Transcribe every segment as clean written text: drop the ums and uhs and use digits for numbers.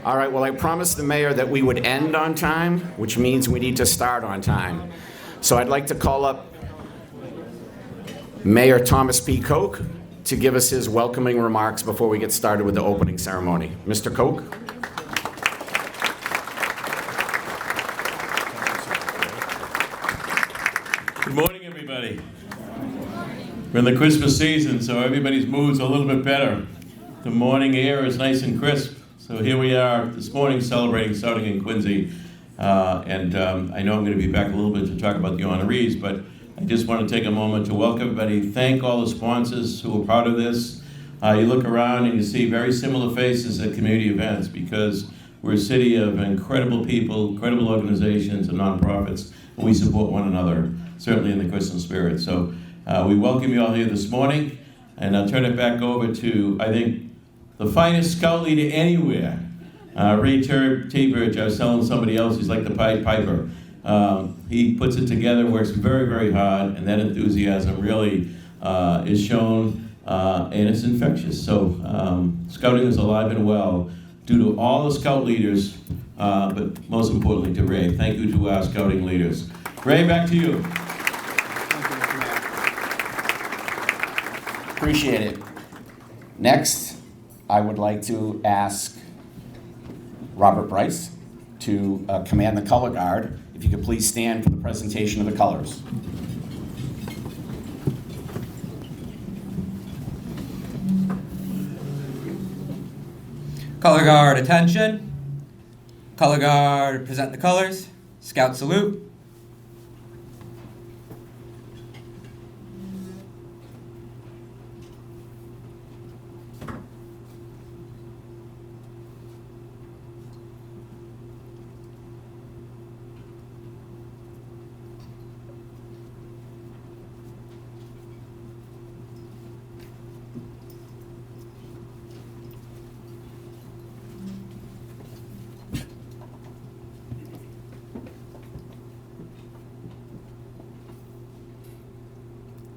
All right, well, I promised the mayor that we would end on time, which means we need to start on time. So I'd like to call up Mayor Thomas P. Koch to give us his welcoming remarks before we get started with the opening ceremony. Mr. Koch? Good morning, everybody. We're in the Christmas season, so everybody's mood's a little bit better. The morning air is nice and crisp. So here we are this morning celebrating Stouting in Quincy. I know I'm going to be back a little bit to talk about the honorees, but I just want to take a moment to welcome everybody, thank all the sponsors who were part of this. You look around and you see very similar faces at community events because we're a city of incredible people, incredible organizations and nonprofits, and we support one another, certainly in the Christmas spirit. So we welcome you all here this morning, and I'll turn it back over to, I think, the finest scout leader anywhere, Ray T-Birch. I was telling somebody else, he's like the Pied Piper. He puts it together, works very, very hard, and that enthusiasm really is shown, and it's infectious. So scouting is alive and well due to all the scout leaders, but most importantly to Ray. Thank you to our scouting leaders. Ray, back to you. Appreciate it. Next, I would like to ask Robert Bryce to command the color guard. If you could please stand for the presentation of the colors. Color guard, attention. Color guard, present the colors. Scout salute.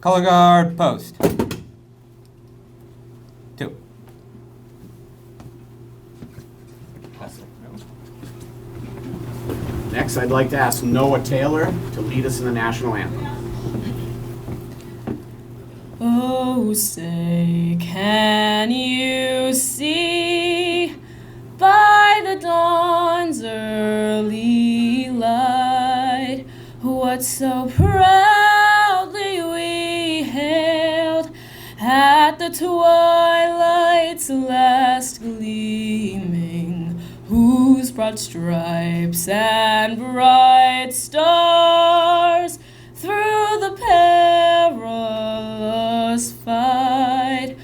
Color guard, post. 2. Next, I'd like to ask Noah Taylor to lead us in the national anthem. Oh, say, can you see by the dawn's early light what so proudly we hailed at the twilight's last gleaming, whose broad stripes and bright stars through the perilous fight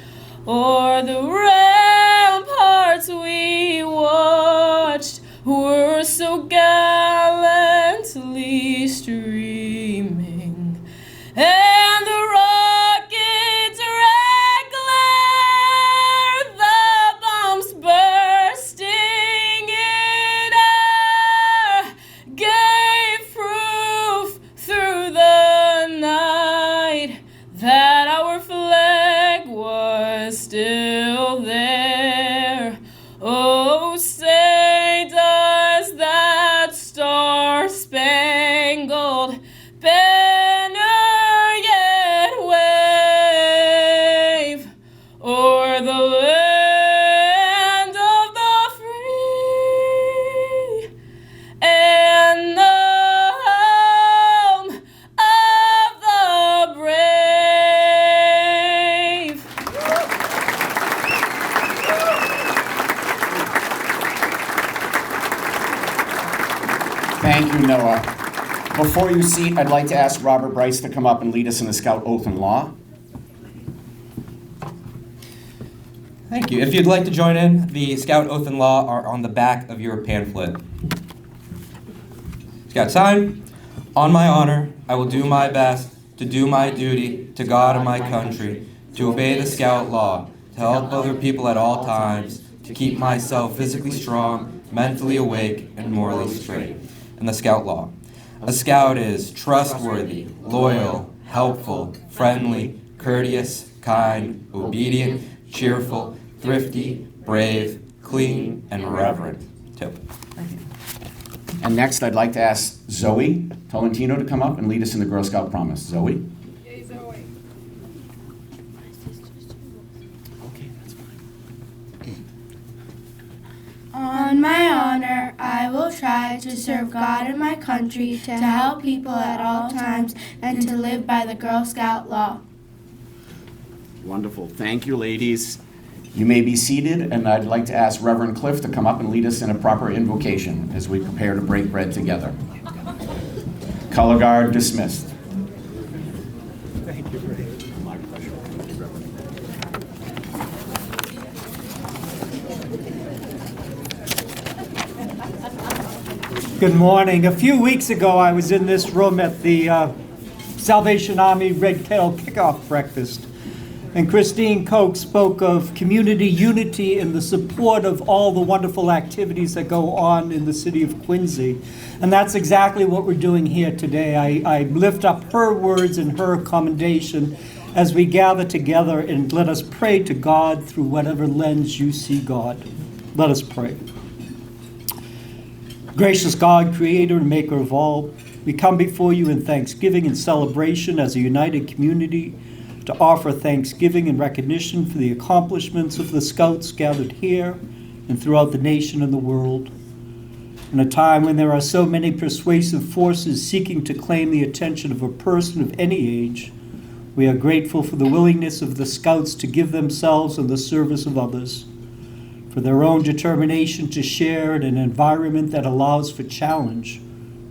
o'er the ramparts we watched were so gallantly streaming, and the rocket's red glare, the bombs bursting in air, gave proof through the night that our flag was still there. Oh, say does that star-spangled banner yet wave o'er the land of the free and the home of the brave? Thank you, Noah. Before you seat, I'd like to ask Robert Bryce to come up and lead us in the Scout Oath and Law. Thank you. If you'd like to join in, the Scout Oath and Law are on the back of your pamphlet. Scout sign. On my honor, I will do my best to do my duty to God and my country, to obey the Scout Law, to help other people at all times, to keep myself physically strong, mentally awake, and morally straight. And the Scout Law. A Scout is trustworthy, loyal, helpful, friendly, courteous, kind, obedient, cheerful, thrifty, brave, clean, and reverent. Tip. And next, I'd like to ask Zoe Tolentino to come up and lead us in the Girl Scout Promise. Zoe? Yay, Zoe. Okay, that's fine. On my honor, I will try to serve God and my country, to help people at all times, and to live by the Girl Scout law. Wonderful. Thank you, ladies. You may be seated, and I'd like to ask Reverend Cliff to come up and lead us in a proper invocation as we prepare to break bread together. Color guard dismissed. Thank you, Ray. My pleasure. Good morning. A few weeks ago, I was in this room at the Salvation Army Red Kettle Kickoff Breakfast, and Christine Koch spoke of community unity and the support of all the wonderful activities that go on in the city of Quincy. And that's exactly what we're doing here today. I lift up her words and her commendation as we gather together, and let us pray to God through whatever lens you see God. Let us pray. Gracious God, creator and maker of all, we come before you in thanksgiving and celebration as a united community to offer thanksgiving and recognition for the accomplishments of the Scouts gathered here and throughout the nation and the world. In a time when there are so many persuasive forces seeking to claim the attention of a person of any age, we are grateful for the willingness of the Scouts to give themselves in the service of others, for their own determination to share in an environment that allows for challenge,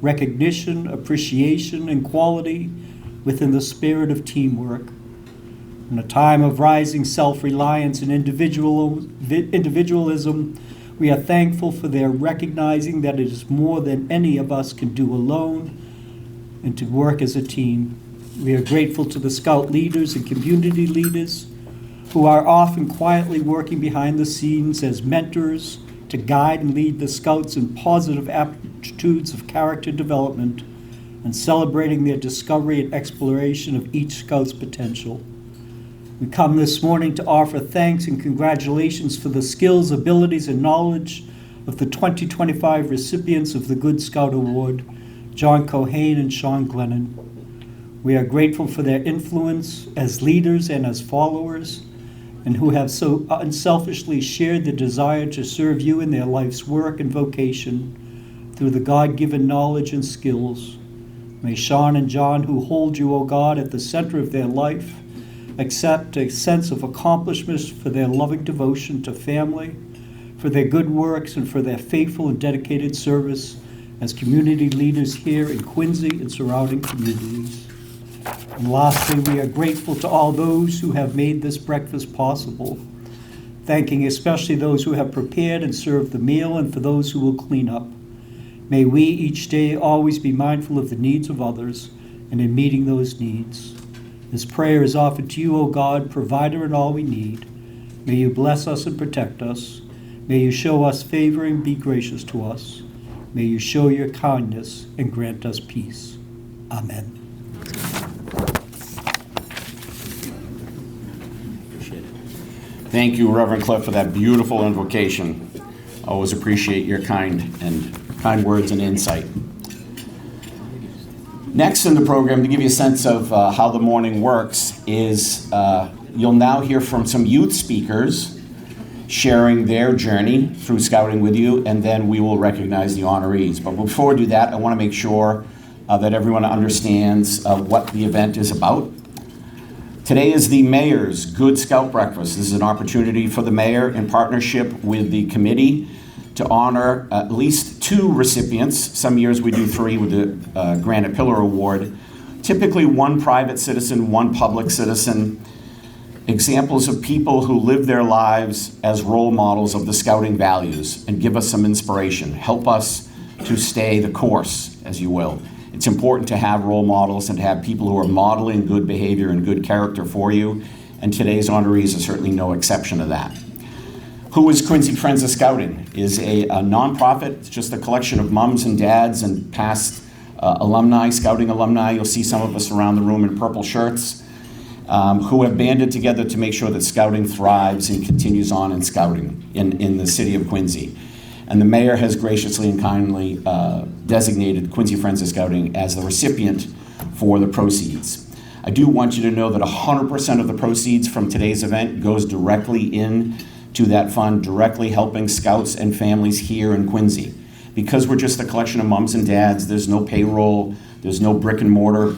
recognition, appreciation, and quality within the spirit of teamwork. In a time of rising self-reliance and individualism, we are thankful for their recognizing that it is more than any of us can do alone, and to work as a team. We are grateful to the Scout leaders and community leaders who are often quietly working behind the scenes as mentors to guide and lead the Scouts in positive attitudes of character development and celebrating their discovery and exploration of each Scout's potential. We come this morning to offer thanks and congratulations for the skills, abilities, and knowledge of the 2025 recipients of the Good Scout Award, John Cohane and Sean Glennon. We are grateful for their influence as leaders and as followers, and who have so unselfishly shared the desire to serve you in their life's work and vocation through the God-given knowledge and skills. May Sean and John, who hold you, O God, at the center of their life, accept a sense of accomplishment for their loving devotion to family, for their good works, and for their faithful and dedicated service as community leaders here in Quincy and surrounding communities. And lastly, we are grateful to all those who have made this breakfast possible, thanking especially those who have prepared and served the meal, and for those who will clean up. May we each day always be mindful of the needs of others, and in meeting those needs. This prayer is offered to you, O God, provider in all we need. May you bless us and protect us. May you show us favor and be gracious to us. May you show your kindness and grant us peace. Amen. Thank you, Reverend Cliff, for that beautiful invocation. Always appreciate your kind words and insight. Next in the program, to give you a sense of how the morning works, is you'll now hear from some youth speakers sharing their journey through scouting with you, and then we will recognize the honorees. But before we do that, I want to make sure that everyone understands what the event is about. Today is the Mayor's Good Scout Breakfast. This is an opportunity for the Mayor, in partnership with the committee, to honor at least 2 recipients. Some years we do 3 with the Granite Pillar Award. Typically 1 private citizen, 1 public citizen. Examples of people who live their lives as role models of the scouting values and give us some inspiration. Help us to stay the course, as you will. It's important to have role models and to have people who are modeling good behavior and good character for you, and today's honorees are certainly no exception to that. Who is Quincy Friends of Scouting? Is a nonprofit. It's just a collection of moms and dads and past alumni, scouting alumni. You'll see some of us around the room in purple shirts. who have banded together to make sure that Scouting thrives and continues on in Scouting in the city of Quincy. And the mayor has graciously and kindly designated Quincy Friends of Scouting as the recipient for the proceeds. I do want you to know that 100% of the proceeds from today's event goes directly in to that fund, directly helping scouts and families here in Quincy. Because we're just a collection of moms and dads, there's no payroll, there's no brick and mortar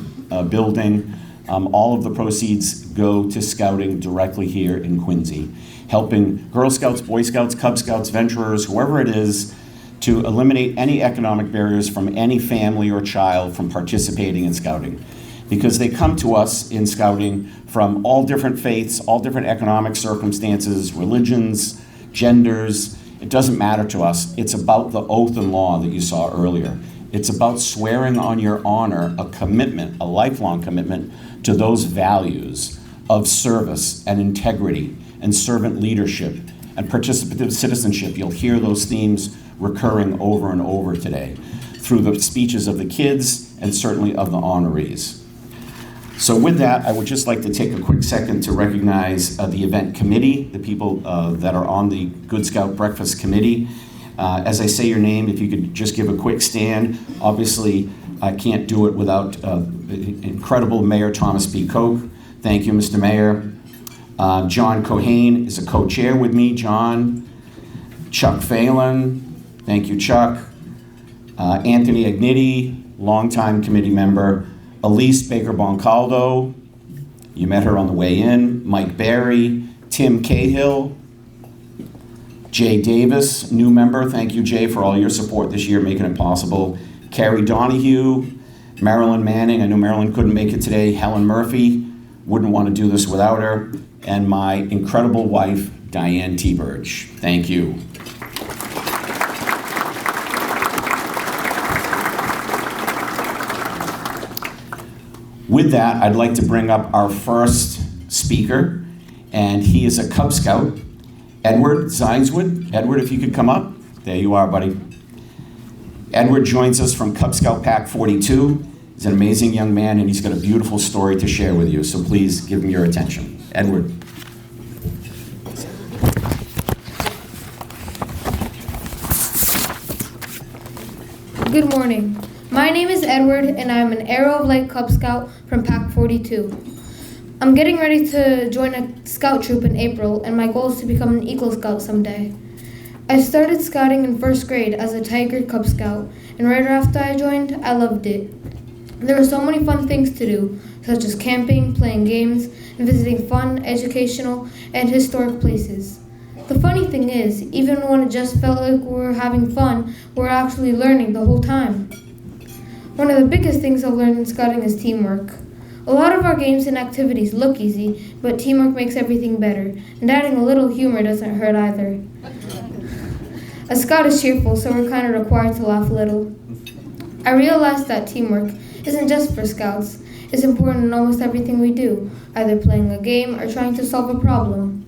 building. All of the proceeds go to Scouting directly here in Quincy, helping Girl Scouts, Boy Scouts, Cub Scouts, Venturers, whoever it is, to eliminate any economic barriers from any family or child from participating in Scouting. Because they come to us in Scouting from all different faiths, all different economic circumstances, religions, genders. It doesn't matter to us. It's about the oath and law that you saw earlier. It's about swearing on your honor a commitment, a lifelong commitment to those values of service and integrity and servant leadership and participative citizenship. You'll hear those themes recurring over and over today through the speeches of the kids and certainly of the honorees. So with that, I would just like to take a quick second to recognize the event committee, the people that are on the Good Scout Breakfast Committee. As I say your name, if you could just give a quick stand. Obviously, I can't do it without incredible Mayor Thomas B. Koch. Thank you, Mr. Mayor. John Cohane is a co-chair with me. John. Chuck Phelan. Thank you, Chuck. Anthony Agniti, longtime committee member. Elise Baker-Boncaldo, you met her on the way in. Mike Barry, Tim Cahill, Jay Davis, new member. Thank you, Jay, for all your support this year, making it possible. Carrie Donahue, Marilyn Manning. I know Marilyn couldn't make it today. Helen Murphy, wouldn't want to do this without her. And my incredible wife, Diane T. Burge. Thank you. With that, I'd like to bring up our first speaker, and he is a Cub Scout, Edward Zineswood. Edward, if you could come up. There you are, buddy. Edward joins us from Cub Scout Pack 42. He's an amazing young man, and he's got a beautiful story to share with you, so please give him your attention. Edward. Good morning. My name is Edward, and I'm an Arrow of Light Cub Scout from Pack 42. I'm getting ready to join a scout troop in April, and my goal is to become an Eagle Scout someday. I started scouting in first grade as a Tiger Cub Scout, and right after I joined, I loved it. There were so many fun things to do, such as camping, playing games, and visiting fun, educational, and historic places. The funny thing is, even when it just felt like we were having fun, we were actually learning the whole time. One of the biggest things I've learned in scouting is teamwork. A lot of our games and activities look easy, but teamwork makes everything better, and adding a little humor doesn't hurt either. A scout is cheerful, so we're kind of required to laugh a little. I realized that teamwork isn't just for scouts. It's important in almost everything we do, either playing a game or trying to solve a problem.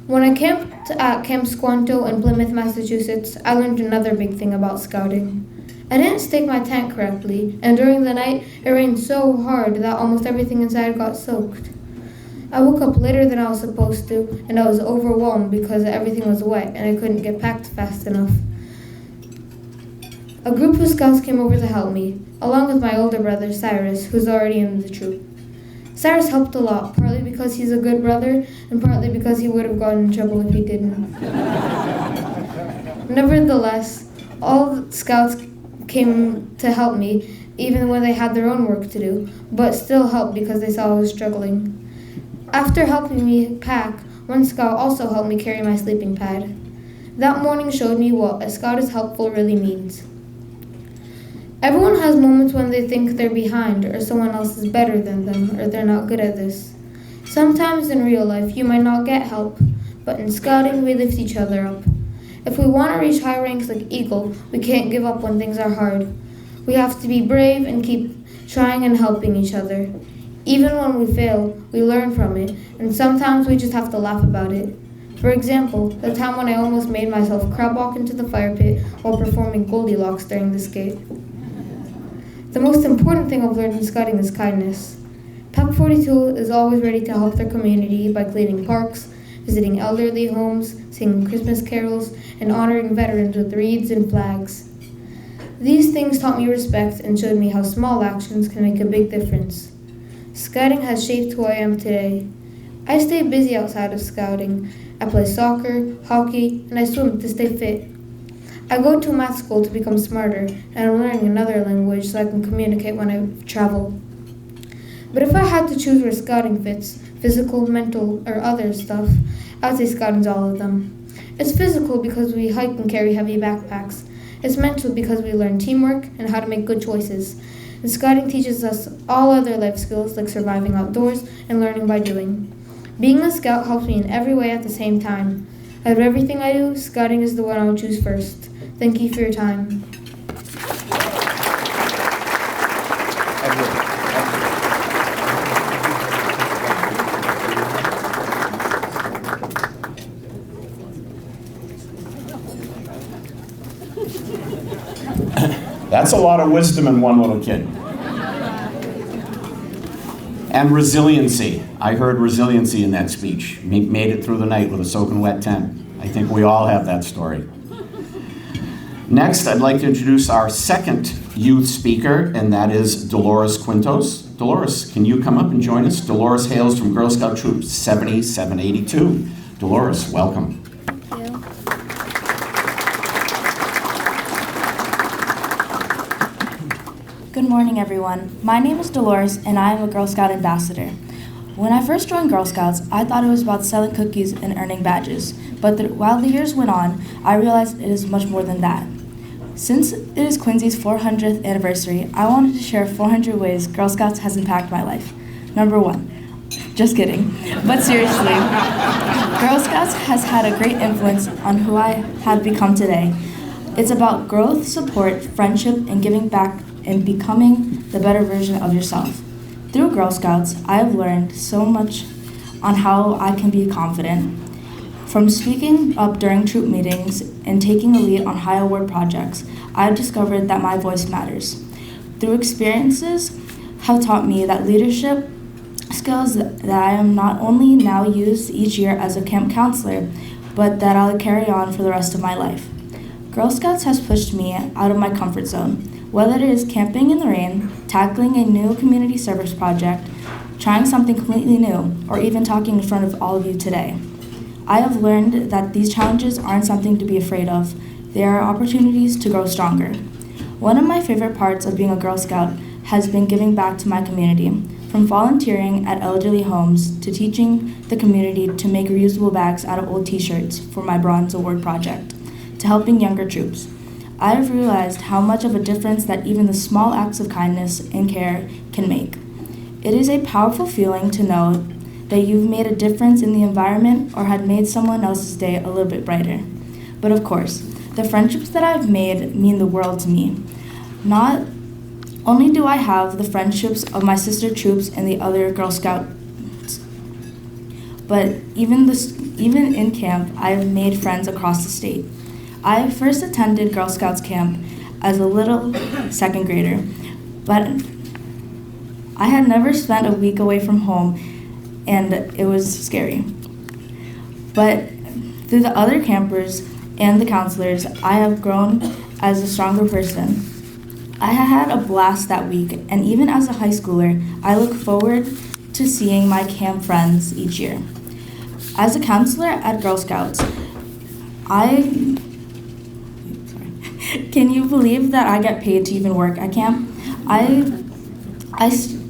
When I camped at Camp Squanto in Plymouth, Massachusetts, I learned another big thing about scouting. I didn't stake my tent correctly, and during the night, it rained so hard that almost everything inside got soaked. I woke up later than I was supposed to, and I was overwhelmed because everything was wet and I couldn't get packed fast enough. A group of scouts came over to help me, along with my older brother, Cyrus, who's already in the troop. Cyrus helped a lot, partly because he's a good brother, and partly because he would have gotten in trouble if he didn't. Nevertheless, all the scouts came to help me, even when they had their own work to do, but still helped because they saw I was struggling. After helping me pack, one scout also helped me carry my sleeping pad. That morning showed me what a scout is helpful really means. Everyone has moments when they think they're behind, or someone else is better than them, or they're not good at this. Sometimes in real life you might not get help, but in scouting we lift each other up. If we want to reach high ranks like Eagle, we can't give up when things are hard. We have to be brave and keep trying and helping each other. Even when we fail, we learn from it, and sometimes we just have to laugh about it. For example, the time when I almost made myself crab walk into the fire pit while performing Goldilocks during the skate. The most important thing I've learned in scouting is kindness. Pack Pack 42 is always ready to help their community by cleaning parks, visiting elderly homes, singing Christmas carols, and honoring veterans with wreaths and flags. These things taught me respect and showed me how small actions can make a big difference. Scouting has shaped who I am today. I stay busy outside of scouting. I play soccer, hockey, and I swim to stay fit. I go to math school to become smarter, and I'm learning another language so I can communicate when I travel. But if I had to choose where scouting fits, physical, mental, or other stuff, I would say scouting's all of them. It's physical because we hike and carry heavy backpacks. It's mental because we learn teamwork and how to make good choices. And scouting teaches us all other life skills like surviving outdoors and learning by doing. Being a scout helps me in every way at the same time. Out of everything I do, scouting is the one I would choose first. Thank you for your time. That's a lot of wisdom in one little kid. And resiliency. I heard resiliency in that speech. Made it through the night with a soaking wet tent. I think we all have that story. Next, I'd like to introduce our second youth speaker, and that is Dolores Quintos. Dolores, can you come up and join us? Dolores hails from Girl Scout Troop 7782. Dolores, welcome. Good morning, everyone. My name is Dolores, and I am a Girl Scout ambassador. When I first joined Girl Scouts, I thought it was about selling cookies and earning badges, but while the years went on, I realized it is much more than that. Since it is Quincy's 400th anniversary, I wanted to share 400 ways Girl Scouts has impacted my life. Number 1, just kidding, but seriously, Girl Scouts has had a great influence on who I have become today. It's about growth, support, friendship, and giving back and becoming the better version of yourself. Through Girl Scouts, I have learned so much on how I can be confident. From speaking up during troop meetings and taking the lead on high award projects, I have discovered that my voice matters. Through experiences have taught me that leadership skills that I am not only now used each year as a camp counselor, but that I'll carry on for the rest of my life. Girl Scouts has pushed me out of my comfort zone. Whether it is camping in the rain, tackling a new community service project, trying something completely new, or even talking in front of all of you today. I have learned that these challenges aren't something to be afraid of. They are opportunities to grow stronger. One of my favorite parts of being a Girl Scout has been giving back to my community, from volunteering at elderly homes to teaching the community to make reusable bags out of old t-shirts for my Bronze Award project, to helping younger troops. I have realized how much of a difference that even the small acts of kindness and care can make. It is a powerful feeling to know that you've made a difference in the environment or had made someone else's day a little bit brighter. But of course, the friendships that I've made mean the world to me. Not only do I have the friendships of my sister troops and the other Girl Scouts, but even in camp, I have made friends across the state. I first attended Girl Scouts camp as a little second grader, but I had never spent a week away from home, and it was scary. But through the other campers and the counselors, I have grown as a stronger person. I had a blast that week, and even as a high schooler, I look forward to seeing my camp friends each year. As a counselor at Girl Scouts, can you believe that I get paid to even work at camp?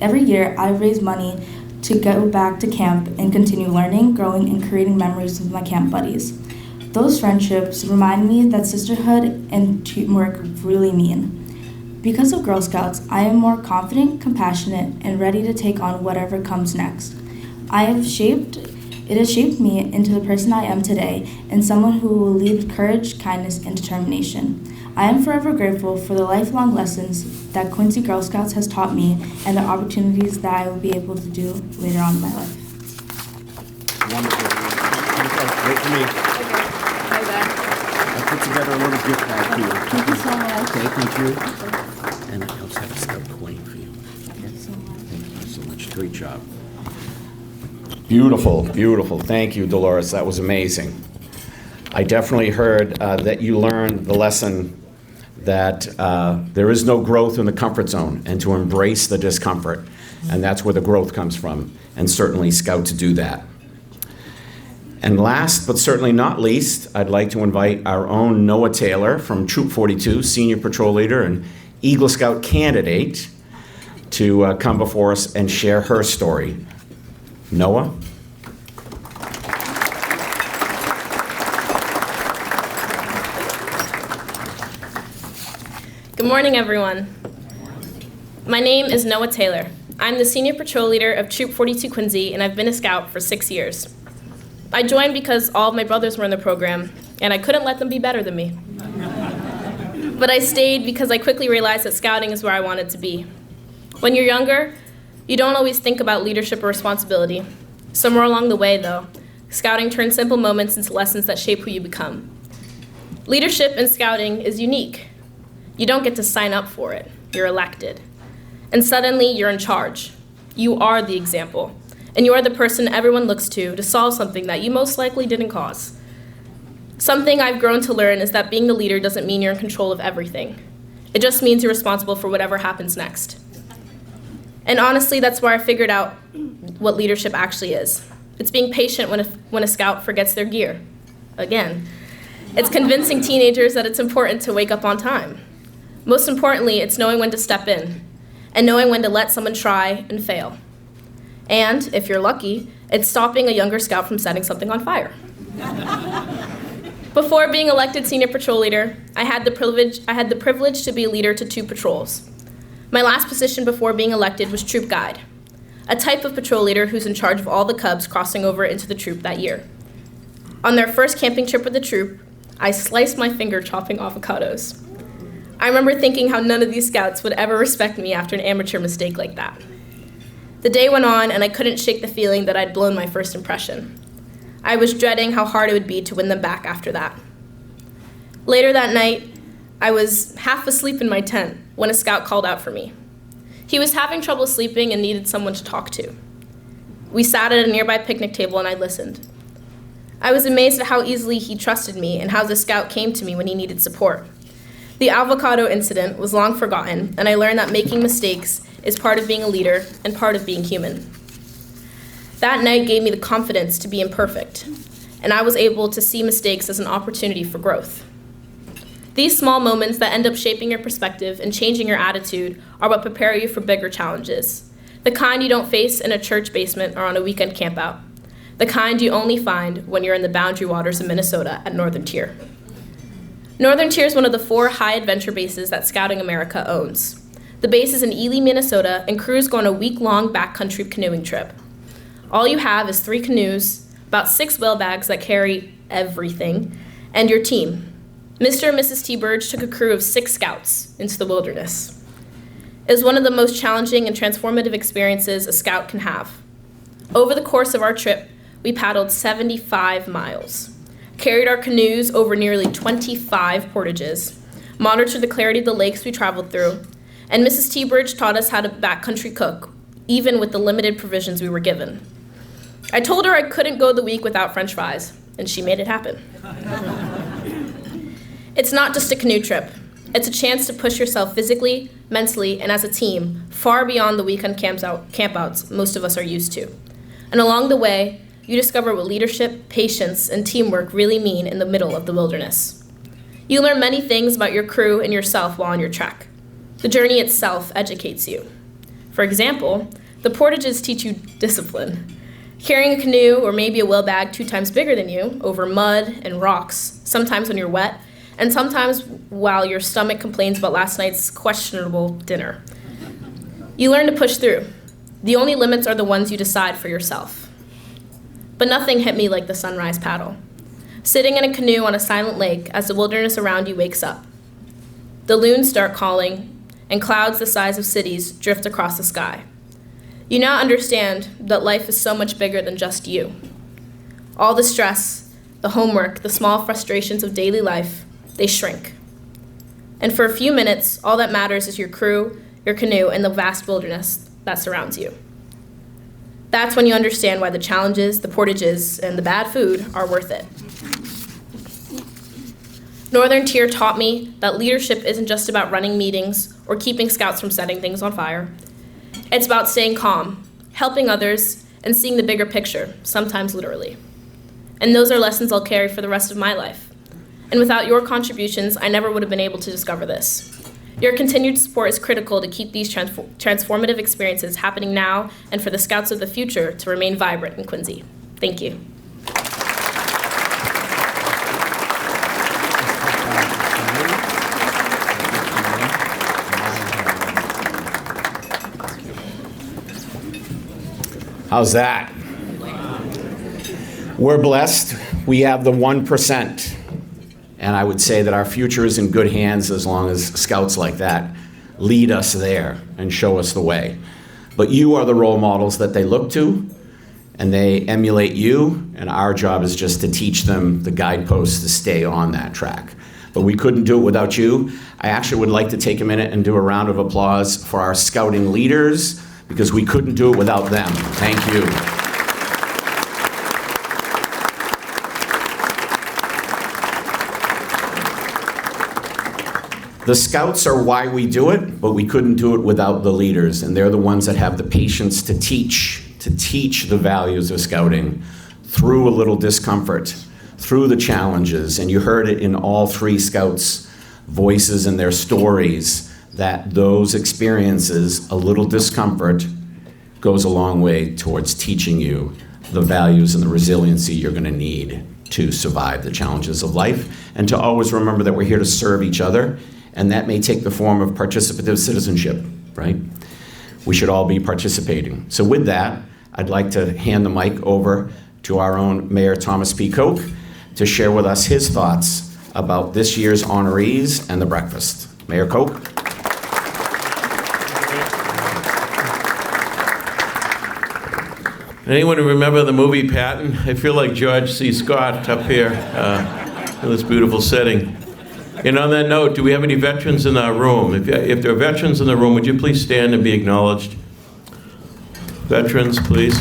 Every year I raise money to go back to camp and continue learning, growing, and creating memories with my camp buddies. Those friendships remind me that sisterhood and teamwork really mean. Because of Girl Scouts, I am more confident, compassionate, and ready to take on whatever comes next. It has shaped me into the person I am today and someone who will lead with courage, kindness, and determination. I am forever grateful for the lifelong lessons that Quincy Girl Scouts has taught me and the opportunities that I will be able to do later on in my life. Wonderful. Wait for me. I put together a little gift bag for you. Thank you so much. Okay, thank you. And I also have a Scout coin for you. Thank you so much. Thank you so much. Great job. Beautiful, beautiful. Thank you, Dolores. That was amazing. I definitely heard that you learned the lesson that there is no growth in the comfort zone, and to embrace the discomfort. And that's where the growth comes from. And certainly Scouts do that. And last, but certainly not least, I'd like to invite our own Noah Taylor from Troop 42, Senior Patrol Leader and Eagle Scout candidate, to come before us and share her story. Noah? Good morning, everyone. My name is Noah Taylor. I'm the Senior Patrol Leader of Troop 42 Quincy, and I've been a Scout for 6 years. I joined because all of my brothers were in the program, and I couldn't let them be better than me. But I stayed because I quickly realized that Scouting is where I wanted to be. When you're younger, you don't always think about leadership or responsibility. Somewhere along the way, though, Scouting turns simple moments into lessons that shape who you become. Leadership in Scouting is unique. You don't get to sign up for it. You're elected. And suddenly, you're in charge. You are the example. And you are the person everyone looks to solve something that you most likely didn't cause. Something I've grown to learn is that being the leader doesn't mean you're in control of everything. It just means you're responsible for whatever happens next. And honestly, that's where I figured out what leadership actually is. It's being patient when a Scout forgets their gear. Again. It's convincing teenagers that it's important to wake up on time. Most importantly, it's knowing when to step in and knowing when to let someone try and fail. And, if you're lucky, it's stopping a younger Scout from setting something on fire. Before being elected Senior Patrol Leader, I had the privilege to be a leader to 2 patrols. My last position before being elected was Troop Guide, a type of patrol leader who's in charge of all the Cubs crossing over into the troop that year. On their first camping trip with the troop, I sliced my finger chopping avocados. I remember thinking how none of these Scouts would ever respect me after an amateur mistake like that. The day went on, and I couldn't shake the feeling that I'd blown my first impression. I was dreading how hard it would be to win them back after that. Later that night, I was half asleep in my tent when a Scout called out for me. He was having trouble sleeping and needed someone to talk to. We sat at a nearby picnic table and I listened. I was amazed at how easily he trusted me and how the Scout came to me when he needed support. The avocado incident was long forgotten, and I learned that making mistakes is part of being a leader and part of being human. That night gave me the confidence to be imperfect, and I was able to see mistakes as an opportunity for growth. These small moments that end up shaping your perspective and changing your attitude are what prepare you for bigger challenges, the kind you don't face in a church basement or on a weekend campout, the kind you only find when you're in the boundary waters of Minnesota at Northern Tier. Northern Tier is one of the 4 high adventure bases that Scouting America owns. The base is in Ely, Minnesota, and crews go on a week-long backcountry canoeing trip. All you have is 3 canoes, about 6 whale bags that carry everything, and your team. Mr. and Mrs. T. Burge took a crew of 6 Scouts into the wilderness. It was one of the most challenging and transformative experiences a Scout can have. Over the course of our trip, we paddled 75 miles. Carried our canoes over nearly 25 portages, monitored the clarity of the lakes we traveled through, and Mrs. T. Burge taught us how to backcountry cook, even with the limited provisions we were given. I told her I couldn't go the week without French fries, and she made it happen. It's not just a canoe trip. It's a chance to push yourself physically, mentally, and as a team, far beyond the weekend campouts most of us are used to. And along the way, you discover what leadership, patience, and teamwork really mean in the middle of the wilderness. You learn many things about your crew and yourself while on your trek. The journey itself educates you. For example, the portages teach you discipline. Carrying a canoe or maybe a whale bag 2 times bigger than you over mud and rocks, sometimes when you're wet, and sometimes while your stomach complains about last night's questionable dinner. You learn to push through. The only limits are the ones you decide for yourself. But nothing hit me like the sunrise paddle. Sitting in a canoe on a silent lake as the wilderness around you wakes up. The loons start calling, and clouds the size of cities drift across the sky. You now understand that life is so much bigger than just you. All the stress, the homework, the small frustrations of daily life, they shrink. And for a few minutes, all that matters is your crew, your canoe, and the vast wilderness that surrounds you. That's when you understand why the challenges, the portages, and the bad food are worth it. Northern Tier taught me that leadership isn't just about running meetings or keeping Scouts from setting things on fire. It's about staying calm, helping others, and seeing the bigger picture, sometimes literally. And those are lessons I'll carry for the rest of my life. And without your contributions, I never would have been able to discover this. Your continued support is critical to keep these transformative experiences happening now and for the Scouts of the future to remain vibrant in Quincy. Thank you. How's that? We're blessed. We have the 1%. And I would say that our future is in good hands as long as Scouts like that lead us there and show us the way. But you are the role models that they look to, and they emulate you, and our job is just to teach them the guideposts to stay on that track. But we couldn't do it without you. I actually would like to take a minute and do a round of applause for our Scouting leaders, because we couldn't do it without them. Thank you. The Scouts are why we do it, but we couldn't do it without the leaders, and they're the ones that have the patience to teach the values of Scouting through a little discomfort, through the challenges, and you heard it in all three Scouts' voices and their stories, that those experiences, a little discomfort, goes a long way towards teaching you the values and the resiliency you're going to need to survive the challenges of life, and to always remember that we're here to serve each other. And that may take the form of participative citizenship, right? We should all be participating. So with that, I'd like to hand the mic over to our own Mayor Thomas P. Koch to share with us his thoughts about this year's honorees and the breakfast. Mayor Koch. Anyone remember the movie Patton? I feel like George C. Scott up here in this beautiful setting. And on that note, do we have any veterans in our room? If there are veterans in the room, would you please stand and be acknowledged? Veterans, please.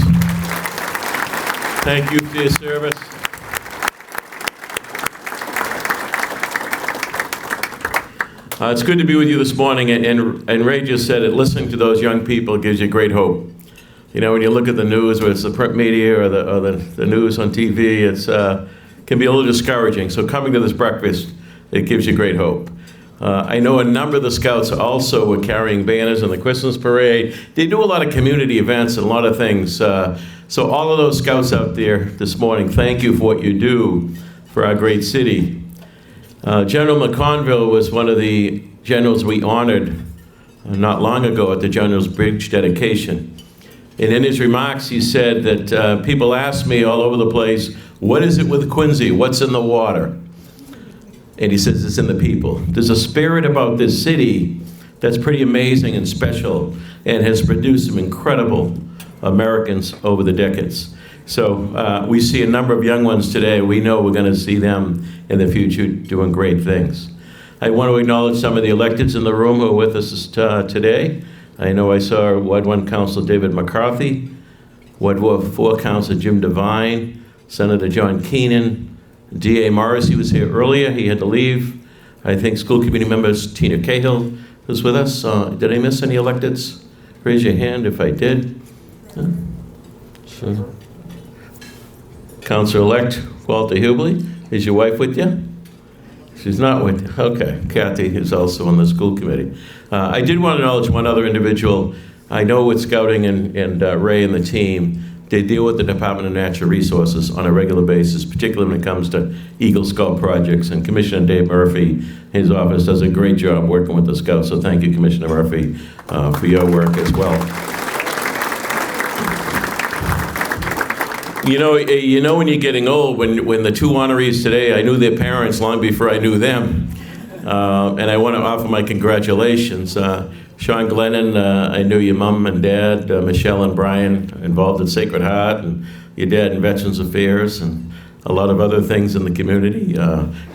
Thank you for your service. It's good to be with you this morning, and Ray just said it, listening to those young people gives you great hope. You know, when you look at the news, whether it's the print media or the news on TV, it's can be a little discouraging. So coming to this breakfast, it gives you great hope. I know a number of the Scouts also were carrying banners in the Christmas parade. They do a lot of community events and a lot of things. So all of those Scouts out there this morning, thank you for what you do for our great city. General McConville was one of the generals we honored not long ago at the General's Bridge dedication. And in his remarks, he said that people ask me all over the place, what is it with Quincy? What's in the water? And he says it's in the people. There's a spirit about this city that's pretty amazing and special and has produced some incredible Americans over the decades. So we see a number of young ones today. We know we're going to see them in the future doing great things. I want to acknowledge some of the electeds in the room who are with us today. I know I saw Ward 1 Councilor David McCarthy, Ward 4 Councilor Jim Devine, Senator John Keenan, D.A. Morrissey was here earlier. He had to leave. I think school committee members Tina Cahill was with us. Did I miss any electeds? Raise your hand if I did. So. Councilor-elect Walter Hubley. Is your wife with you? She's not with you. Okay. Kathy is also on the school committee. I did want to acknowledge one other individual. I know with Scouting and Ray and the team, they deal with the Department of Natural Resources on a regular basis, particularly when it comes to Eagle Scout projects. And Commissioner Dave Murphy, his office, does a great job working with the Scouts. So thank you, Commissioner Murphy, for your work as well. You know when you're getting old, when the two honorees today, I knew their parents long before I knew them. And I want to offer my congratulations. Sean Glennon, I knew your mom and dad, Michelle and Brian, involved in Sacred Heart, and your dad in Veterans Affairs, and a lot of other things in the community.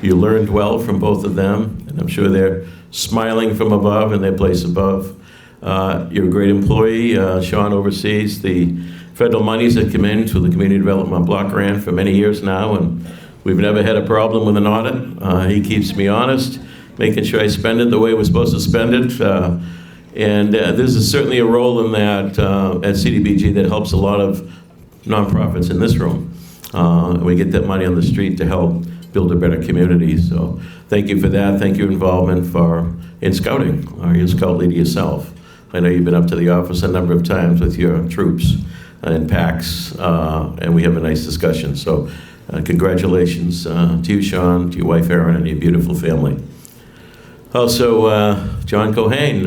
You learned well from both of them, and I'm sure they're smiling from above in their place above. You're a great employee. Sean oversees the federal monies that come in through the Community Development Block Grant for many years now, and we've never had a problem with an audit. He keeps me honest, making sure I spend it the way we're supposed to spend it. And this is certainly a role in that at CDBG that helps a lot of nonprofits in this room. We get that money on the street to help build a better community. So thank you for that. Thank you involvement in scouting. You're a scout leader yourself. I know you've been up to the office a number of times with your troops and packs, and we have a nice discussion. So congratulations to you, Sean, to your wife, Erin, and your beautiful family. Also, John Cohane,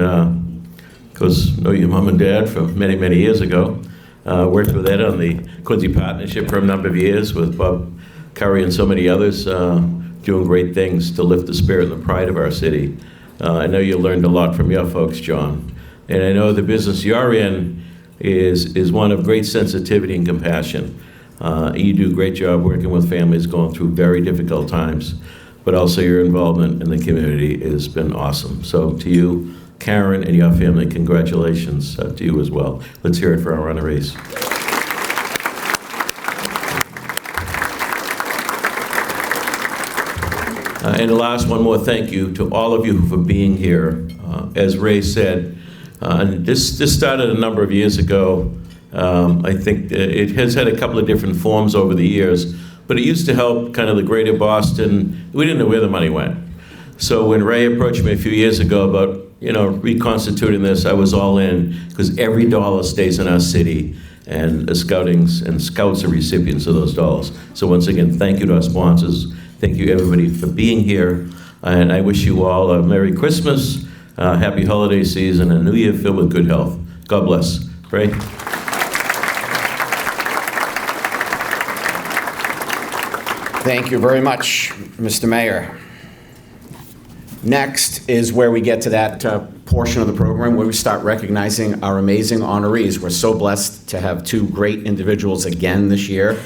because I know your mom and dad from many, many years ago. Worked with Ed on the Quincy Partnership for a number of years with Bob Curry and so many others, doing great things to lift the spirit and the pride of our city. I know you learned a lot from your folks, John. And I know the business you're in is one of great sensitivity and compassion. You do a great job working with families going through very difficult times, but also your involvement in the community has been awesome. So to you, Karen, and your family, congratulations to you as well. Let's hear it for our honorees. And the last one more thank you to all of you for being here. As Ray said, and this started a number of years ago. I think it has had a couple of different forms over the years, but it used to help kind of the greater Boston. We didn't know where the money went. So when Ray approached me a few years ago about reconstituting this, I was all in, because every dollar stays in our city, and the scouts are recipients of those dollars. So once again, thank you to our sponsors. Thank you everybody for being here, and I wish you all a Merry Christmas, Happy Holiday Season, and a New Year filled with good health. God bless. Ray? Thank you very much, Mr. Mayor. Next is where we get to that portion of the program where we start recognizing our amazing honorees. We're so blessed to have two great individuals again this year.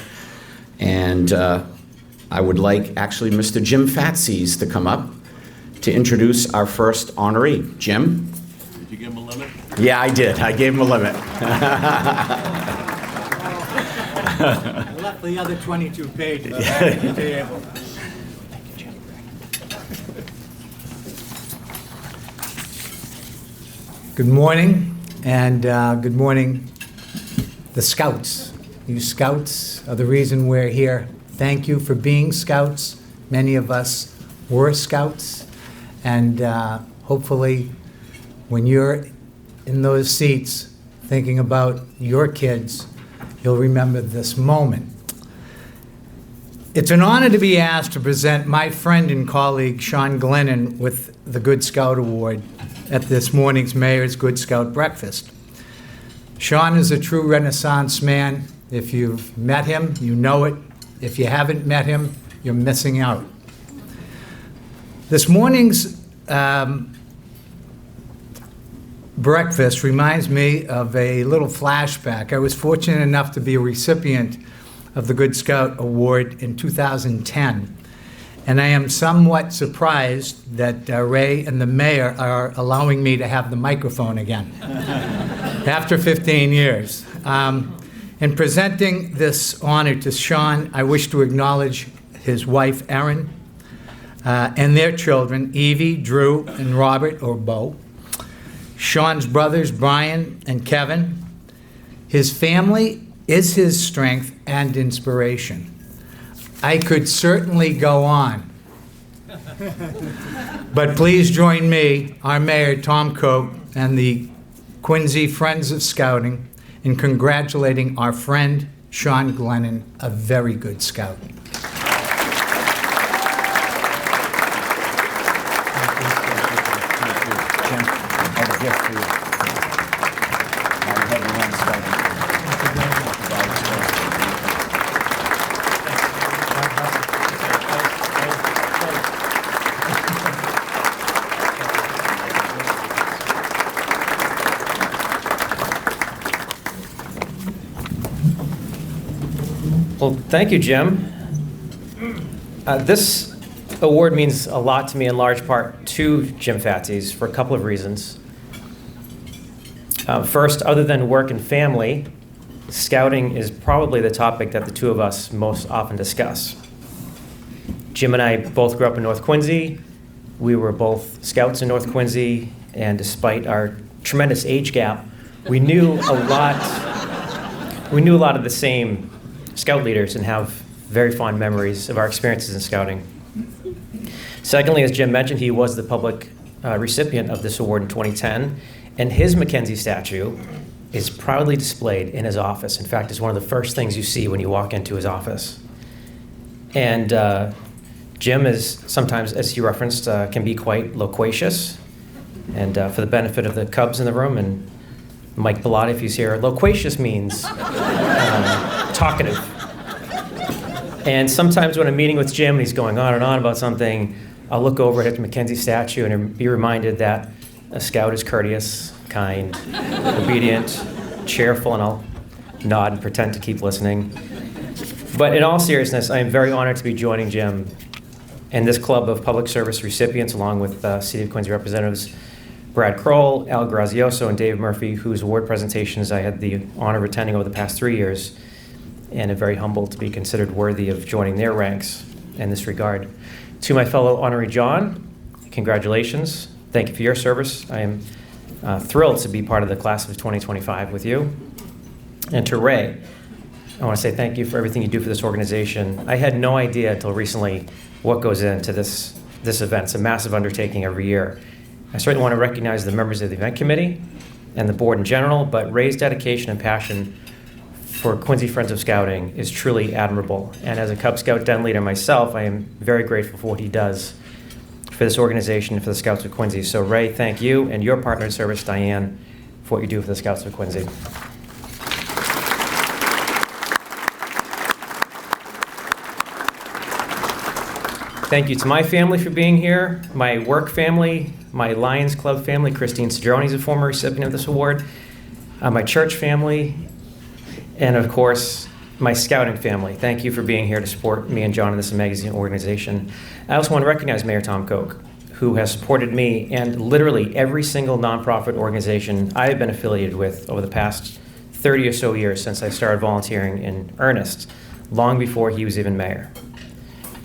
And I would like actually Mr. Jim Fatses to come up to introduce our first honoree. Jim? Did you give him a limit? Yeah, I did. I gave him a limit. I left the other 22 pages at the table. Good morning, and good morning, the Scouts. You Scouts are the reason we're here. Thank you for being Scouts. Many of us were Scouts, and hopefully when you're in those seats thinking about your kids, you'll remember this moment. It's an honor to be asked to present my friend and colleague Sean Glennon with the Good Scout Award at this morning's Mayor's Good Scout Breakfast. Sean is a true Renaissance man. If you've met him, you know it. If you haven't met him, you're missing out. This morning's breakfast reminds me of a little flashback. I was fortunate enough to be a recipient of the Good Scout Award in 2010. And I am somewhat surprised that Ray and the mayor are allowing me to have the microphone again after 15 years. In presenting this honor to Sean, I wish to acknowledge his wife, Erin, and their children, Evie, Drew, and Robert, or Bo, Sean's brothers, Brian and Kevin. His family is his strength and inspiration. I could certainly go on, but please join me, our Mayor Tom Cope, and the Quincy Friends of Scouting in congratulating our friend Sean Glennon, a very good Scout. Well, thank you, Jim. This award means a lot to me, in large part to Jim Fatses, for a couple of reasons. First, other than work and family, scouting is probably the topic that the two of us most often discuss. Jim and I both grew up in North Quincy. We were both scouts in North Quincy, and despite our tremendous age gap, we knew a lot of the same scout leaders and have very fond memories of our experiences in scouting. Secondly, as Jim mentioned, he was the public recipient of this award in 2010, and his Mackenzie statue is proudly displayed in his office. In fact, it's one of the first things you see when you walk into his office. And Jim is sometimes, as he referenced, can be quite loquacious. And for the benefit of the Cubs in the room, and Mike Bellotti, if he's here, loquacious means talkative. And sometimes when I'm meeting with Jim and he's going on and on about something, I'll look over at the Mackenzie statue and be reminded that a scout is courteous, kind, obedient, cheerful, and I'll nod and pretend to keep listening. But in all seriousness, I am very honored to be joining Jim and this club of public service recipients, along with City of Quincy representatives Brad Kroll, Al Grazioso, and Dave Murphy, whose award presentations I had the honor of attending over the past 3 years, and am very humbled to be considered worthy of joining their ranks in this regard. To my fellow honoree John, congratulations. Thank you for your service. I am thrilled to be part of the class of 2025 with you. And to Ray, I want to say thank you for everything you do for this organization. I had no idea until recently what goes into this event. It's a massive undertaking every year. I certainly want to recognize the members of the event committee and the board in general, but Ray's dedication and passion for Quincy Friends of Scouting is truly admirable. And as a Cub Scout den leader myself, I am very grateful for what he does for this organization and for the Scouts of Quincy. So Ray, thank you, and your partner in service, Diane, for what you do for the Scouts of Quincy. Thank you to my family for being here, my work family, my Lions Club family. Christine Cedrone is a former recipient of this award. My church family, and of course, my scouting family. Thank you for being here to support me and John in this amazing organization. I also want to recognize Mayor Tom Koch, who has supported me and literally every single nonprofit organization I have been affiliated with over the past 30 or so years since I started volunteering in earnest, long before he was even mayor.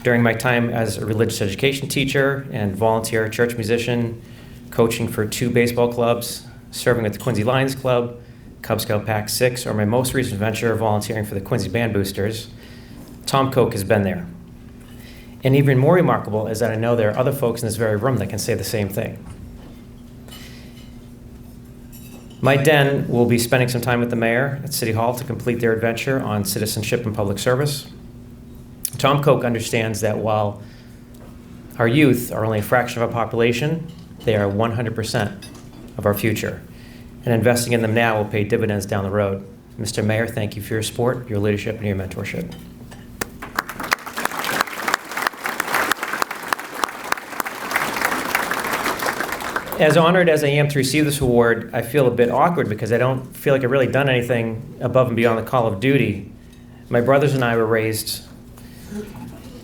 During my time as a religious education teacher and volunteer church musician, coaching for 2 baseball clubs, serving at the Quincy Lions Club, Cub Scout Pack 6, or my most recent venture, volunteering for the Quincy Band Boosters, Tom Koch has been there. And even more remarkable is that I know there are other folks in this very room that can say the same thing. My den will be spending some time with the mayor at City Hall to complete their adventure on citizenship and public service. Tom Koch understands that while our youth are only a fraction of our population, they are 100% of our future. And investing in them now will pay dividends down the road. Mr. Mayor, thank you for your support, your leadership, and your mentorship. As honored as I am to receive this award, I feel a bit awkward because I don't feel like I've really done anything above and beyond the call of duty. My brothers and I were raised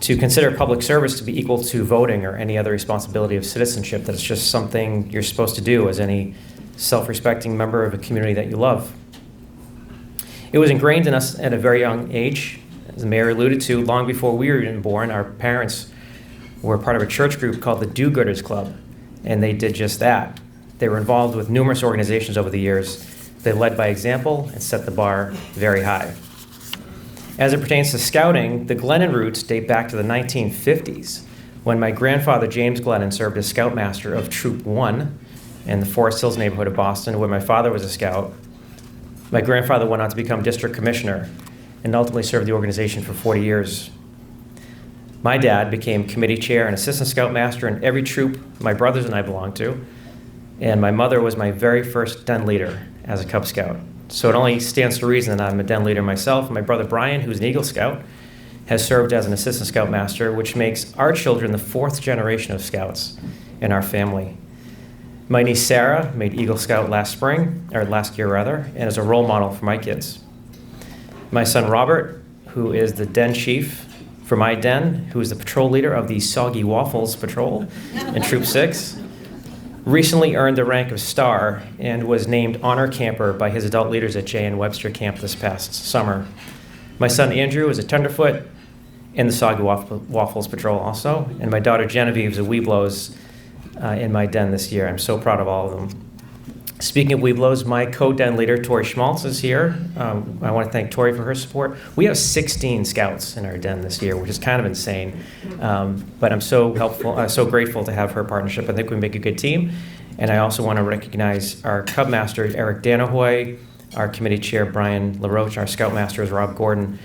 to consider public service to be equal to voting or any other responsibility of citizenship, that it's just something you're supposed to do as any self-respecting member of a community that you love. It was ingrained in us at a very young age. As the mayor alluded to, long before we were even born, our parents were part of a church group called the Do-Gooders Club, and they did just that. They were involved with numerous organizations over the years. They led by example and set the bar very high. As it pertains to scouting, the Glennon roots date back to the 1950s, when my grandfather, James Glennon, served as scoutmaster of Troop 1 in the Forest Hills neighborhood of Boston, where my father was a scout. My grandfather went on to become district commissioner and ultimately served the organization for 40 years. My dad became committee chair and assistant scoutmaster in every troop my brothers and I belonged to, and my mother was my very first den leader as a Cub Scout. So it only stands to reason that I'm a den leader myself. My brother Brian, who's an Eagle Scout, has served as an assistant scoutmaster, which makes our children the 4th generation of scouts in our family. My niece Sarah made Eagle Scout last year, and is a role model for my kids. My son Robert, who is the den chief for my den, who is the patrol leader of the Soggy Waffles Patrol in Troop 6, recently earned the rank of Star and was named Honor Camper by his adult leaders at J.N. Webster Camp this past summer. My son Andrew is a tenderfoot in the Soggy Waffles Patrol also, and my daughter Genevieve is a Weeblos in my den this year. I'm so proud of all of them. Speaking of Weeblos, my co-den leader, Tori Schmaltz, is here. I want to thank Tori for her support. We have 16 scouts in our den this year, which is kind of insane. But I'm so grateful to have her partnership. I think we make a good team. And I also want to recognize our Cub Master, Eric Danahoy, our committee chair, Brian LaRoche, our Scout Master is Rob Gordon.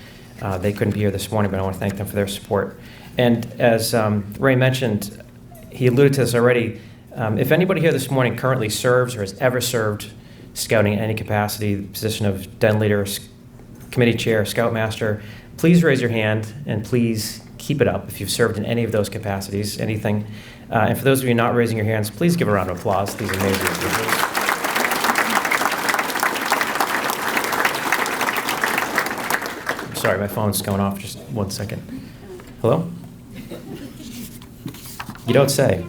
They couldn't be here this morning, but I want to thank them for their support. And as Ray mentioned, he alluded to this already, if anybody here this morning currently serves or has ever served scouting in any capacity, the position of den leader, committee chair, scoutmaster, please raise your hand and please keep it up if you've served in any of those capacities, anything. And for those of you not raising your hands, please give a round of applause to these amazing individuals. Sorry, my phone's going off. Just 1 second. Hello? You don't say.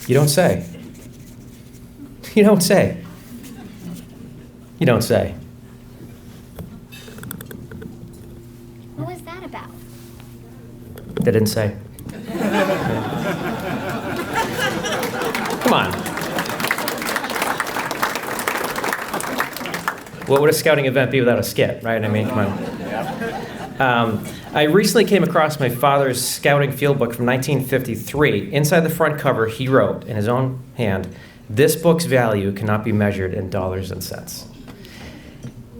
You don't say. You don't say. You don't say. What was that about? They didn't say. Come on. What would a scouting event be without a skit, right? I mean, come on. I recently came across my father's scouting field book from 1953. Inside the front cover, he wrote in his own hand, "This book's value cannot be measured in dollars and cents."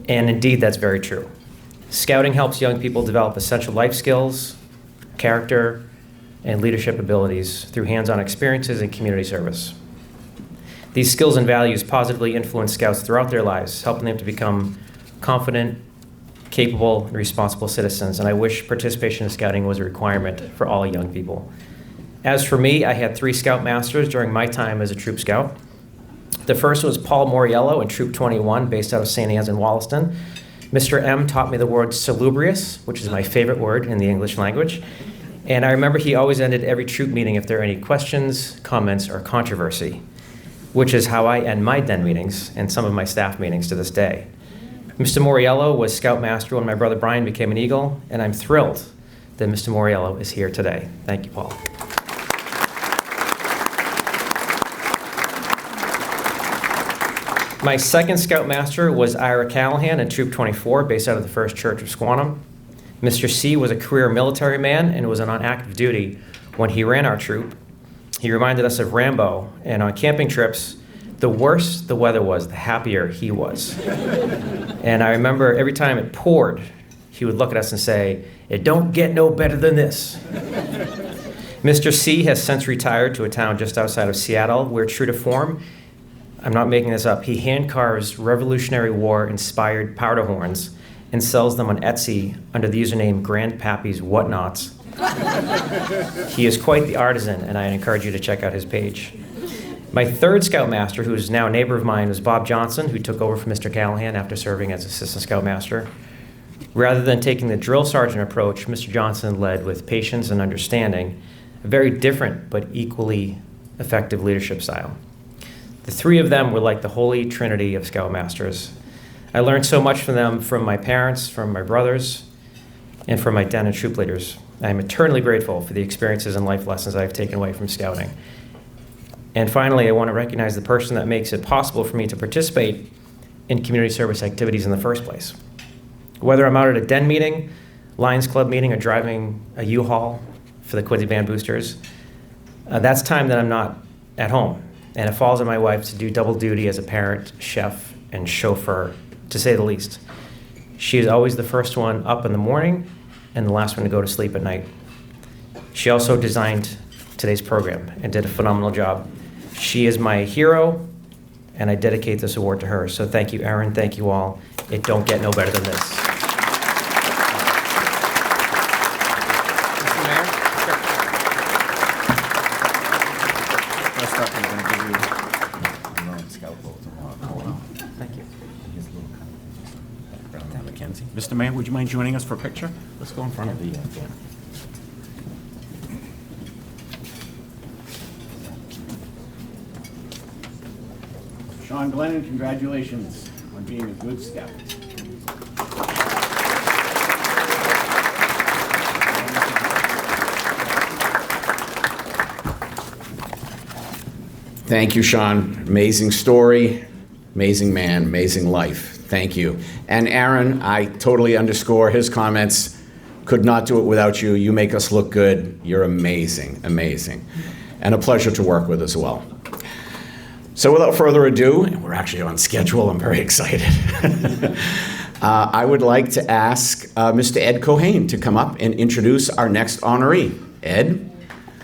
And indeed, that's very true. Scouting helps young people develop essential life skills, character, and leadership abilities through hands-on experiences and community service. These skills and values positively influence scouts throughout their lives, helping them to become confident, capable, and responsible citizens, and I wish participation in scouting was a requirement for all young people. As for me, I had 3 scoutmasters during my time as a troop scout. The first was Paul Moriello in Troop 21, based out of St. Anne's in Wollaston. Mr. M taught me the word salubrious, which is my favorite word in the English language. And I remember he always ended every troop meeting if there are any questions, comments, or controversy, which is how I end my den meetings and some of my staff meetings to this day. Mr. Moriello was scoutmaster when my brother Brian became an Eagle, and I'm thrilled that Mr. Moriello is here today. Thank you, Paul. My second scoutmaster was Ira Callahan in Troop 24, based out of the First Church of Squantum. Mr. C was a career military man and was on active duty when he ran our troop. He reminded us of Rambo, and on camping trips, the worse the weather was, the happier he was. And I remember every time it poured, he would look at us and say, "It don't get no better than this." Mr. C has since retired to a town just outside of Seattle, where true to form, I'm not making this up, he hand carves Revolutionary War-inspired powder horns and sells them on Etsy under the username Grandpappy's Whatnots. He is quite the artisan, and I encourage you to check out his page. My third scoutmaster, who is now a neighbor of mine, was Bob Johnson, who took over from Mr. Callahan after serving as assistant scoutmaster. Rather than taking the drill sergeant approach, Mr. Johnson led with patience and understanding, a very different but equally effective leadership style. The 3 of them were like the holy trinity of scoutmasters. I learned so much from them, from my parents, from my brothers, and from my den and troop leaders. I am eternally grateful for the experiences and life lessons I've taken away from scouting. And finally, I want to recognize the person that makes it possible for me to participate in community service activities in the first place. Whether I'm out at a den meeting, Lions Club meeting, or driving a U-Haul for the Quincy Band Boosters, that's time that I'm not at home. And it falls on my wife to do double duty as a parent, chef, and chauffeur, to say the least. She is always the first one up in the morning and the last one to go to sleep at night. She also designed today's program and did a phenomenal job. She is my hero, and I dedicate this award to her. So thank you, Erin. Thank you all. It don't get no better than this. Mr. Mayor? First up, I'm going to give you Scout Vote. Thank you. Mackenzie. Mr. Mayor, would you mind joining us for a picture? Let's go in front of the banner. Sean Glennon, congratulations on being a good Scout. Thank you, Sean. Amazing story, amazing man, amazing life. Thank you. And Aaron, I totally underscore his comments. Could not do it without you. You make us look good. You're amazing, amazing. And a pleasure to work with as well. So without further ado, and we're actually on schedule, I'm very excited. I would like to ask Mr. Ed Cohane to come up and introduce our next honoree. Ed,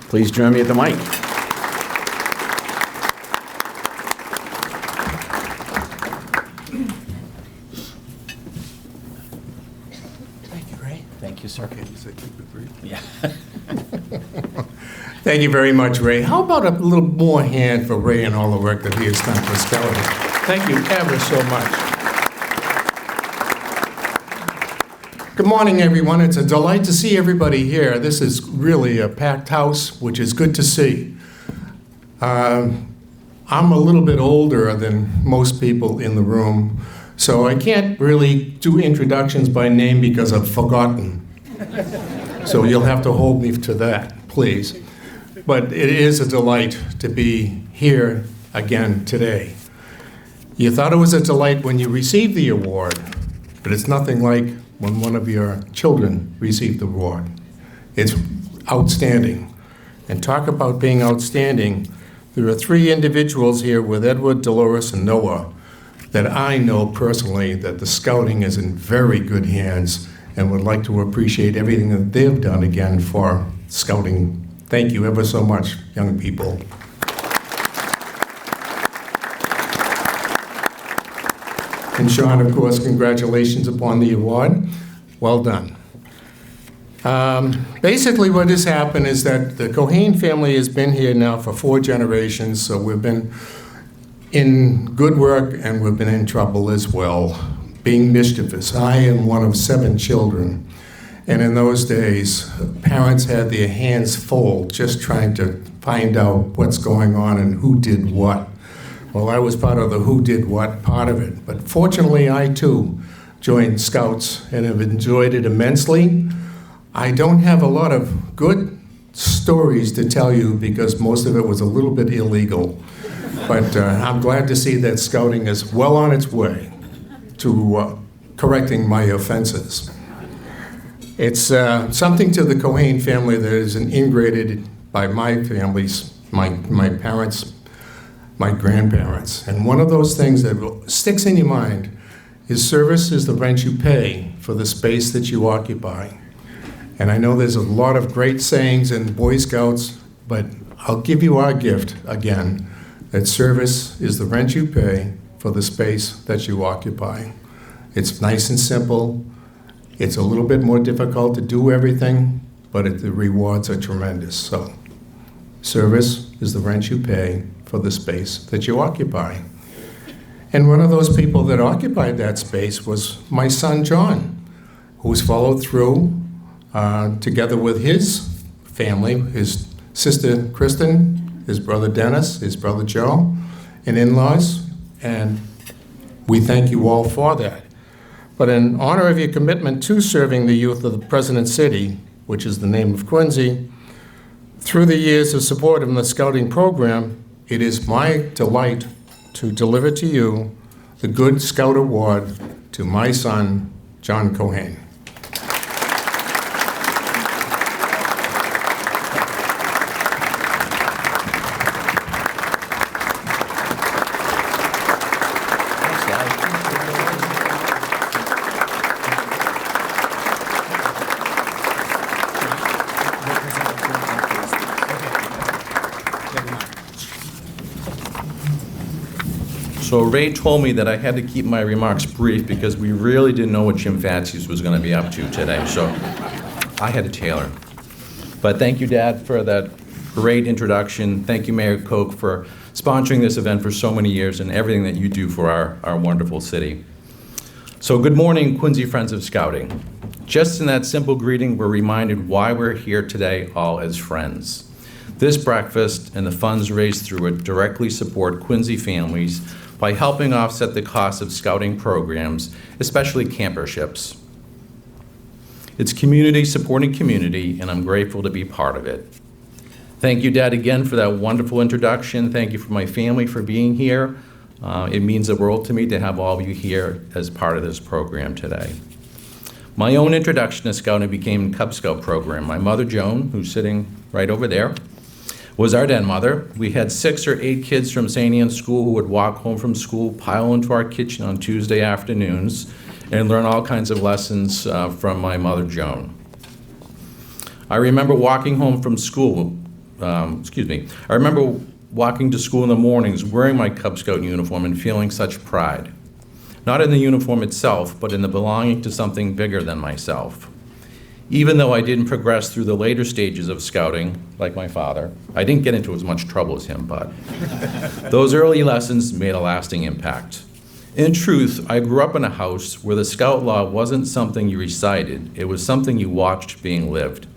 please join me at the mic. Thank you, sir. Okay, you said keep it brief? Yeah. Thank you very much, Ray. How about a little more hand for Ray and all the work that he has done for Scouting? Thank you ever so much. Good morning, everyone. It's a delight to see everybody here. This is really a packed house, which is good to see. I'm a little bit older than most people in the room, so I can't really do introductions by name because I've forgotten. So you'll have to hold me to that, please. But it is a delight to be here again today. You thought it was a delight when you received the award, but it's nothing like when one of your children received the award. It's outstanding. And talk about being outstanding. There are 3 individuals here with Edward, Dolores, and Noah that I know personally that the Scouting is in very good hands and would like to appreciate everything that they've done again for Scouting. Thank you ever so much, young people. And Sean, of course, congratulations upon the award. Well done. Basically what has happened is that the Cohane family has been here now for 4 generations, so we've been in good work and we've been in trouble as well, being mischievous. I am one of 7 children, and in those days, parents had their hands full just trying to find out what's going on and who did what. Well, I was part of the who did what part of it, but fortunately I too joined Scouts and have enjoyed it immensely. I don't have a lot of good stories to tell you because most of it was a little bit illegal. But I'm glad to see that Scouting is well on its way to correcting my offenses. It's something to the Cohane family that is integrated by my families, my parents, my grandparents. And one of those things that sticks in your mind is service is the rent you pay for the space that you occupy. And I know there's a lot of great sayings in Boy Scouts, but I'll give you our gift again. That service is the rent you pay for the space that you occupy. It's nice and simple. It's a little bit more difficult to do everything, but the rewards are tremendous. So, service is the rent you pay for the space that you occupy. And one of those people that occupied that space was my son, John, who's followed through together with his family, his sister, Kristen, his brother Dennis, his brother Joe, and in-laws, and we thank you all for that. But in honor of your commitment to serving the youth of the President City, which is the name of Quincy, through the years of support of the Scouting program, it is my delight to deliver to you the Good Scout Award to my son, John Cohane. So Ray told me that I had to keep my remarks brief because we really didn't know what Jim Fatsis was going to be up to today, so I had to tailor. But thank you, Dad, for that great introduction. Thank you, Mayor Koch, for sponsoring this event for so many years and everything that you do for our wonderful city. So good morning, Quincy Friends of Scouting. Just in that simple greeting, we're reminded why we're here today all as friends. This breakfast and the funds raised through it directly support Quincy families by helping offset the cost of scouting programs, especially camperships. It's community supporting community, and I'm grateful to be part of it. Thank you, Dad, again for that wonderful introduction. Thank you for my family for being here. It means the world to me to have all of you here as part of this program today. My own introduction to Scouting became Cub Scout program. My mother, Joan, who's sitting right over there, was our den mother. We had 6 or 8 kids from St. Anne's School who would walk home from school, pile into our kitchen on Tuesday afternoons, and learn all kinds of lessons from my mother, Joan. I remember walking home from school, I remember walking to school in the mornings wearing my Cub Scout uniform and feeling such pride. Not in the uniform itself, but in the belonging to something bigger than myself. Even though I didn't progress through the later stages of scouting, like my father, I didn't get into as much trouble as him, but those early lessons made a lasting impact. In truth, I grew up in a house where the Scout Law wasn't something you recited, it was something you watched being lived.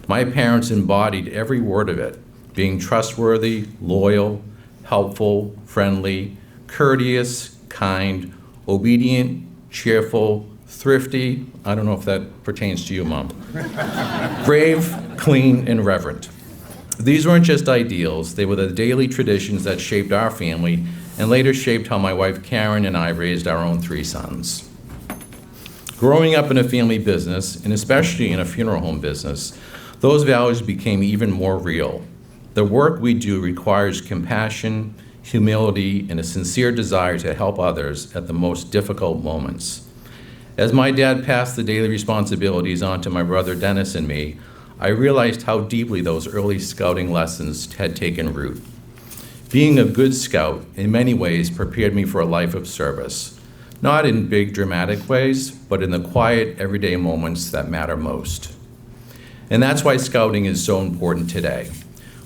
My parents embodied every word of it, being trustworthy, loyal, helpful, friendly, courteous, kind, obedient, cheerful, thrifty, I don't know if that pertains to you, Mom, brave, clean, and reverent. These weren't just ideals, they were the daily traditions that shaped our family and later shaped how my wife Karen and I raised our own 3 sons. Growing up in a family business, and especially in a funeral home business, those values became even more real. The work we do requires compassion, humility, and a sincere desire to help others at the most difficult moments. As my dad passed the daily responsibilities on to my brother Dennis and me, I realized how deeply those early scouting lessons had taken root. Being a good scout, in many ways, prepared me for a life of service, not in big dramatic ways, but in the quiet, everyday moments that matter most. And that's why scouting is so important today.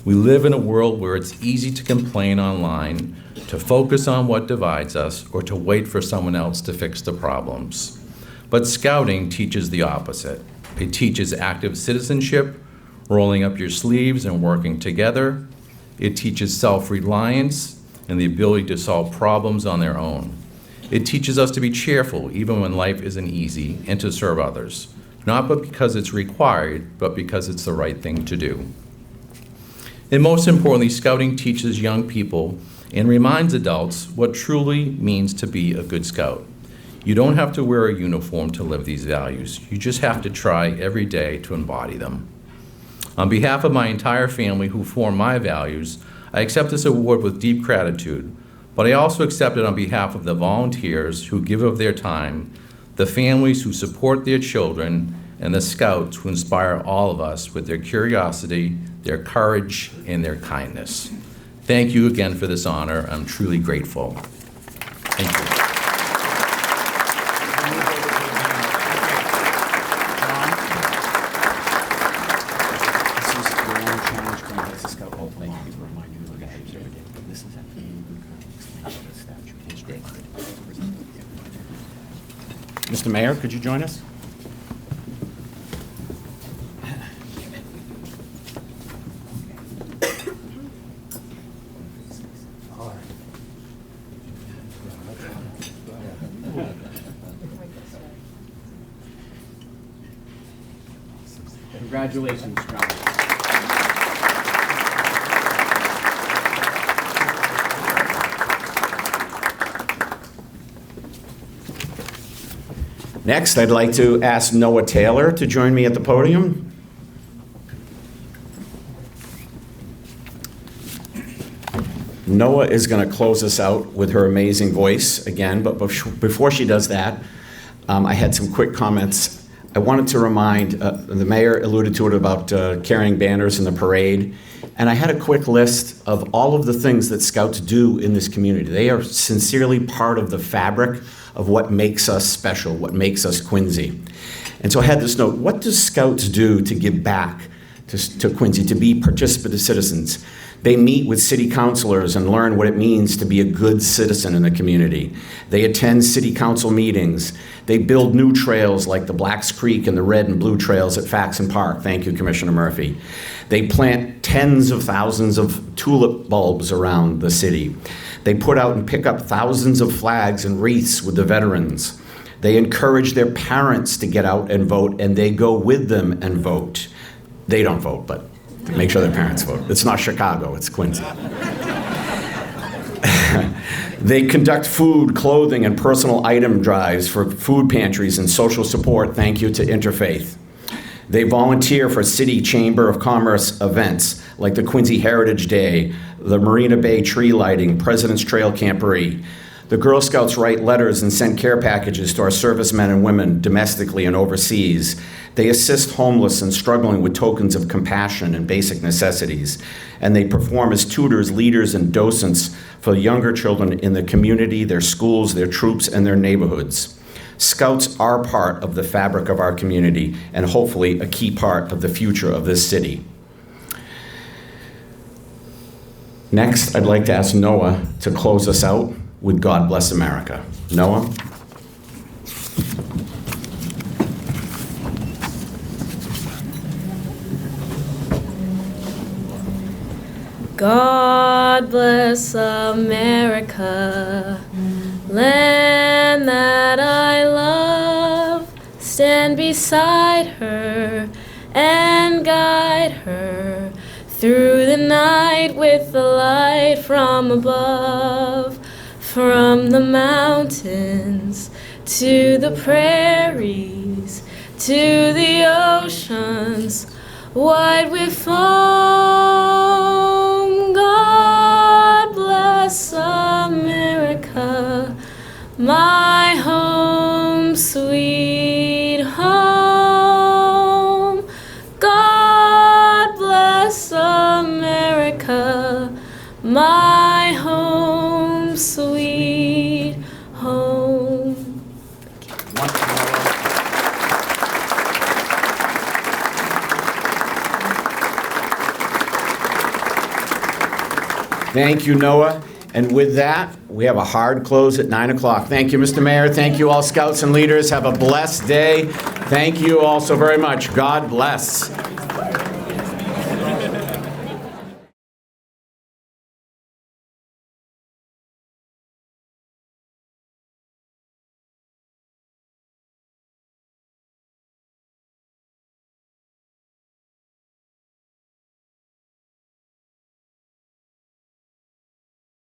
We live in a world where it's easy to complain online, to focus on what divides us, or to wait for someone else to fix the problems. But scouting teaches the opposite. It teaches active citizenship, rolling up your sleeves and working together. It teaches self-reliance and the ability to solve problems on their own. It teaches us to be cheerful even when life isn't easy and to serve others, not but because it's required, but because it's the right thing to do. And most importantly, scouting teaches young people and reminds adults what truly means to be a good scout. You don't have to wear a uniform to live these values. You just have to try every day to embody them. On behalf of my entire family who form my values, I accept this award with deep gratitude, but I also accept it on behalf of the volunteers who give of their time, the families who support their children, and the scouts who inspire all of us with their curiosity, their courage, and their kindness. Thank you again for this honor. I'm truly grateful. Thank you. Mr. Mayor, could you join us? Congratulations, John. Next, I'd like to ask Noah Taylor to join me at the podium. Noah is going to close us out with her amazing voice again, but before she does that, I had some quick comments. I wanted to remind, the mayor alluded to it about carrying banners in the parade, and I had a quick list of all of the things that Scouts do in this community. They are sincerely part of the fabric of what makes us special, what makes us Quincy. And so I had this note, what do Scouts do to give back to Quincy, to be participative citizens? They meet with city councilors and learn what it means to be a good citizen in the community. They attend city council meetings. They build new trails like the Blacks Creek and the red and blue trails at Faxon Park. Thank you, Commissioner Murphy. They plant tens of thousands of tulip bulbs around the city. They put out and pick up thousands of flags and wreaths with the veterans. They encourage their parents to get out and vote, and they go with them and vote. They don't vote, but make sure their parents vote. It's not Chicago, it's Quincy. They conduct food, clothing, and personal item drives for food pantries and social support. Thank you to Interfaith. They volunteer for City Chamber of Commerce events like the Quincy Heritage Day, the Marina Bay tree lighting, President's Trail Camporee. The Girl Scouts write letters and send care packages to our servicemen and women domestically and overseas. They assist homeless and struggling with tokens of compassion and basic necessities. And they perform as tutors, leaders, and docents for younger children in the community, their schools, their troops, and their neighborhoods. Scouts are part of the fabric of our community and hopefully a key part of the future of this city. Next, I'd like to ask Noah to close us out with God Bless America. Noah? God bless America, land that I love. Stand beside her and guide her through the night with the light from above. From the mountains to the prairies to the oceans wide with foam. God bless America, my home, sweet home. God bless America, my home, sweet home. Thank you, Noah. And with that, we have a hard close at 9 o'clock. Thank you, Mr. Mayor. Thank you, all scouts and leaders. Have a blessed day. Thank you all so very much. God bless.